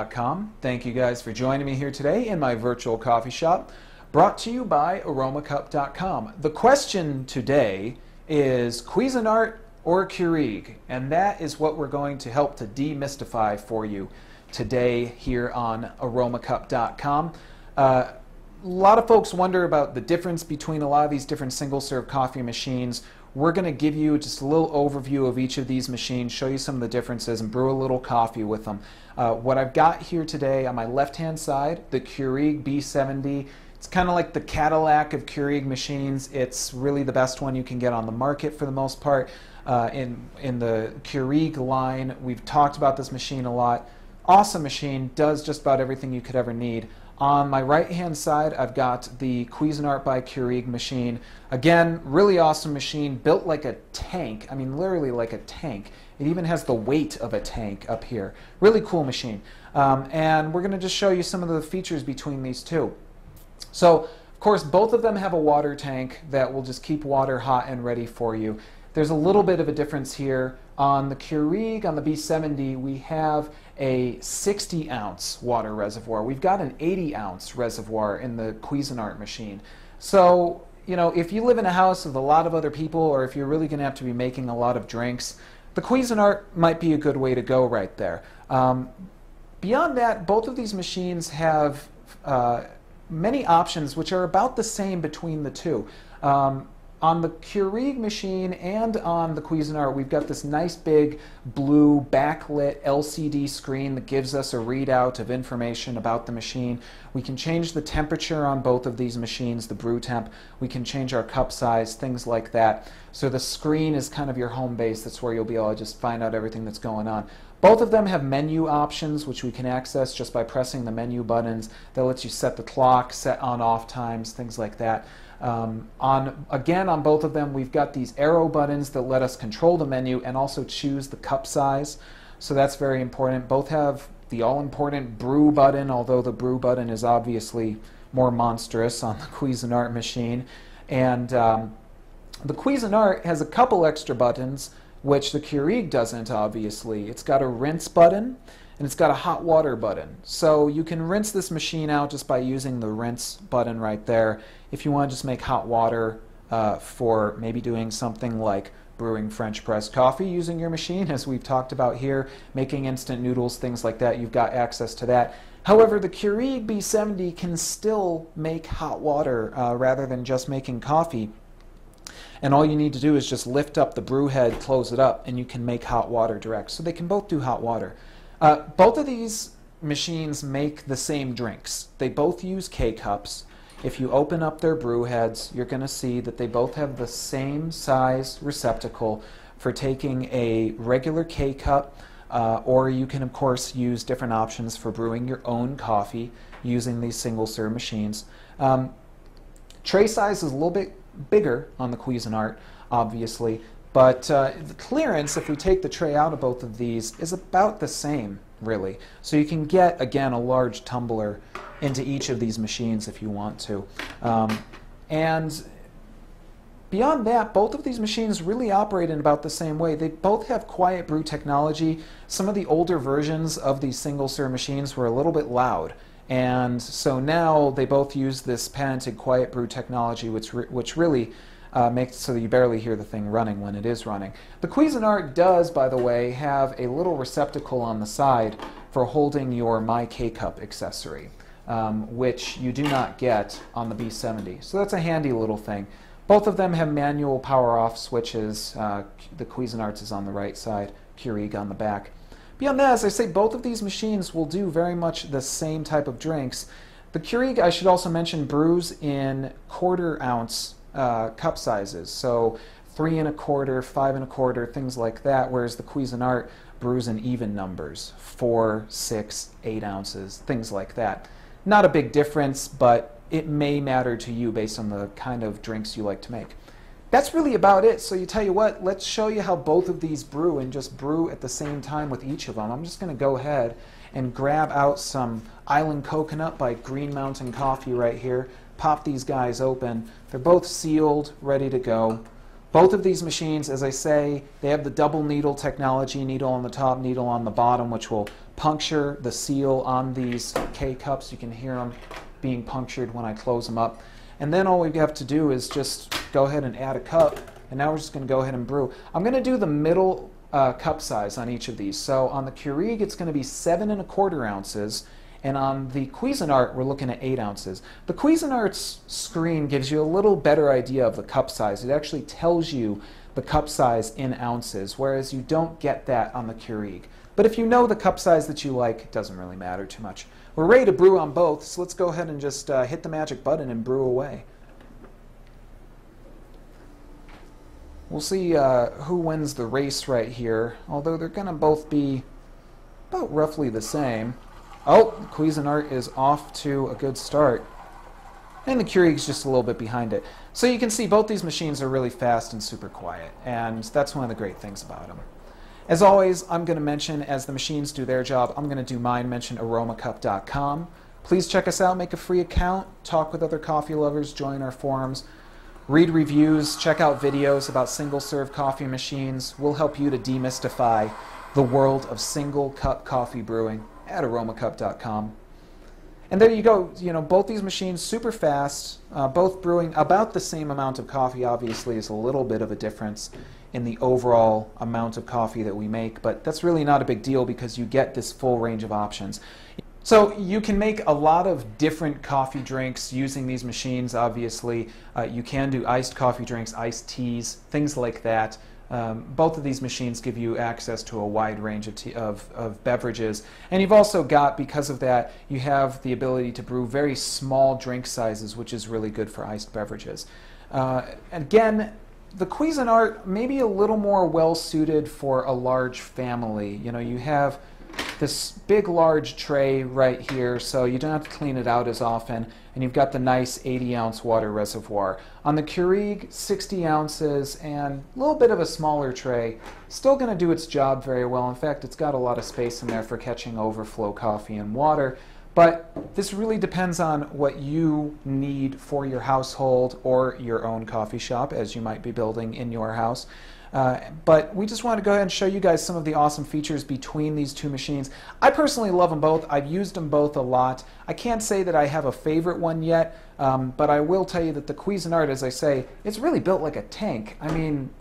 Com. Thank you guys for joining me here today in my virtual coffee shop, brought to you by aromacup.com. The question today is Cuisinart or Keurig, and that is what we're going to help to demystify for you today here on aromacup.com. A lot of folks wonder about the difference between a lot of these different single-serve coffee machines. We're going to give you just a little overview of each of these machines, show you some of the differences, and brew a little coffee with them. What I've got here today on my left-hand side, the Keurig B70. It's kind of like the Cadillac of Keurig machines. It's really the best one you can get on the market for the most part. In the Keurig line, we've talked about this machine a lot. Awesome machine, does just about everything you could ever need. On my right-hand side, I've got the Cuisinart by Keurig machine. Again, really awesome machine, built like a tank. I mean, literally like a tank. It even has the weight of a tank up here. Really cool machine. And we're going to just show you some of the features between these two. So, of course, both of them have a water tank that will just keep water hot and ready for you. There's a little bit of a difference here. On the Keurig, on the B70, we have a 60-ounce water reservoir. We've got an 80-ounce reservoir in the Cuisinart machine. So, you know, if you live in a house with a lot of other people, or if you're really going to have to be making a lot of drinks, the Cuisinart might be a good way to go right there. Beyond that, both of these machines have many options which are about the same between the two. On the Keurig machine and on the Cuisinart, we've got this nice big blue backlit LCD screen that gives us a readout of information about the machine. We can change the temperature on both of these machines, the brew temp. We can change our cup size, things like that. So the screen is kind of your home base. That's where you'll be able to just find out everything that's going on. Both of them have menu options, which we can access just by pressing the menu buttons. That lets you set the clock, set on-off times, things like that. Again, on both of them, we've got these arrow buttons that let us control the menu and also choose the cup size. So that's very important. Both have the all-important brew button, although the brew button is obviously more monstrous on the Cuisinart machine. And the Cuisinart has a couple extra buttons, which the Keurig doesn't, obviously. It's got a rinse button, and it's got a hot water button. So you can rinse this machine out just by using the rinse button right there. If you want to just make hot water for maybe doing something like brewing French press coffee using your machine, as we've talked about here, making instant noodles, things like that, you've got access to that. However, the Keurig B70 can still make hot water rather than just making coffee. And all you need to do is just lift up the brew head, close it up, and you can make hot water direct. So they can both do hot water. Both of these machines make the same drinks. They both use K-cups. If you open up their brew heads, you're going to see that they both have the same size receptacle for taking a regular K-cup, or you can, of course, use different options for brewing your own coffee using these single-serve machines. Tray size is a little bit bigger on the Cuisinart, obviously, but the clearance, if we take the tray out of both of these, is about the same, really. So you can get, again, a large tumbler into each of these machines if you want to. And beyond that, both of these machines really operate in about the same way. They both have quiet brew technology. Some of the older versions of these single-serve machines were a little bit loud. And so now they both use this patented quiet brew technology, which really makes it so that you barely hear the thing running when it is running. The Cuisinart does, by the way, have a little receptacle on the side for holding your My K-Cup accessory, which you do not get on the B70. So that's a handy little thing. Both of them have manual power-off switches. The Cuisinart's is on the right side, Keurig on the back. Beyond that, as I say, both of these machines will do very much the same type of drinks. The Keurig, I should also mention, brews in quarter-ounce cup sizes, so 3 1/4, 5 1/4, things like that, whereas the Cuisinart brews in even numbers, 4, 6, 8 ounces, things like that. Not a big difference, but it may matter to you based on the kind of drinks you like to make. That's really about it. So you tell you what, let's show you how both of these brew and just brew at the same time with each of them. I'm just going to go ahead and grab out some Island Coconut by Green Mountain Coffee right here. Pop these guys open. They're both sealed, ready to go. Both of these machines, as I say, they have the double needle technology, needle on the top, needle on the bottom, which will puncture the seal on these K-cups. You can hear them being punctured when I close them up. And then all we have to do is just go ahead and add a cup. And now we're just going to go ahead and brew. I'm going to do the middle cup size on each of these. So on the Keurig, it's going to be 7 1/4 ounces. And on the Cuisinart, we're looking at 8 ounces. The Cuisinart's screen gives you a little better idea of the cup size. It actually tells you the cup size in ounces, whereas you don't get that on the Keurig. But if you know the cup size that you like, it doesn't really matter too much. We're ready to brew on both, so let's go ahead and just hit the magic button and brew away. We'll see who wins the race right here, although they're going to both be about roughly the same. Oh, Cuisinart is off to a good start. And the Keurig's just a little bit behind it. So you can see both these machines are really fast and super quiet, and that's one of the great things about them. As always, I'm going to mention, as the machines do their job, I'm going to do mine, mention aromacup.com. Please check us out, make a free account, talk with other coffee lovers, join our forums, read reviews, check out videos about single-serve coffee machines. We'll help you to demystify the world of single-cup coffee brewing at aromacup.com. And there you go. You know, both these machines super fast, both brewing about the same amount of coffee. Obviously, is a little bit of a difference in the overall amount of coffee that we make, but that's really not a big deal because you get this full range of options. So you can make a lot of different coffee drinks using these machines. Obviously, you can do iced coffee drinks, iced teas, things like that. Both of these machines give you access to a wide range of beverages. And you've also got, because of that, you have the ability to brew very small drink sizes, which is really good for iced beverages. Again, the Cuisinart may be a little more well-suited for a large family. You know, you have this big, large tray right here, so you don't have to clean it out as often. And you've got the nice 80-ounce water reservoir. On the Keurig, 60 ounces and a little bit of a smaller tray. Still going to do its job very well. In fact, it's got a lot of space in there for catching overflow coffee and water. But this really depends on what you need for your household or your own coffee shop, as you might be building in your house. But we just want to go ahead and show you guys some of the awesome features between these two machines. I personally love them both. I've used them both a lot. I can't say that I have a favorite one yet, but I will tell you that the Cuisinart, as I say, it's really built like a tank. I mean,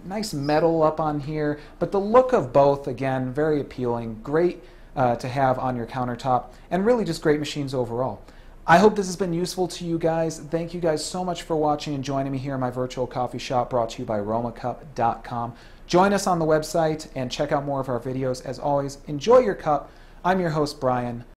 nice metal up on here, but the look of both, again, very appealing. Great to have on your countertop, and really just great machines overall. I hope this has been useful to you guys. Thank you guys so much for watching and joining me here in my virtual coffee shop, brought to you by aromacup.com. Join us on the website and check out more of our videos. As always, enjoy your cup. I'm your host, Brian.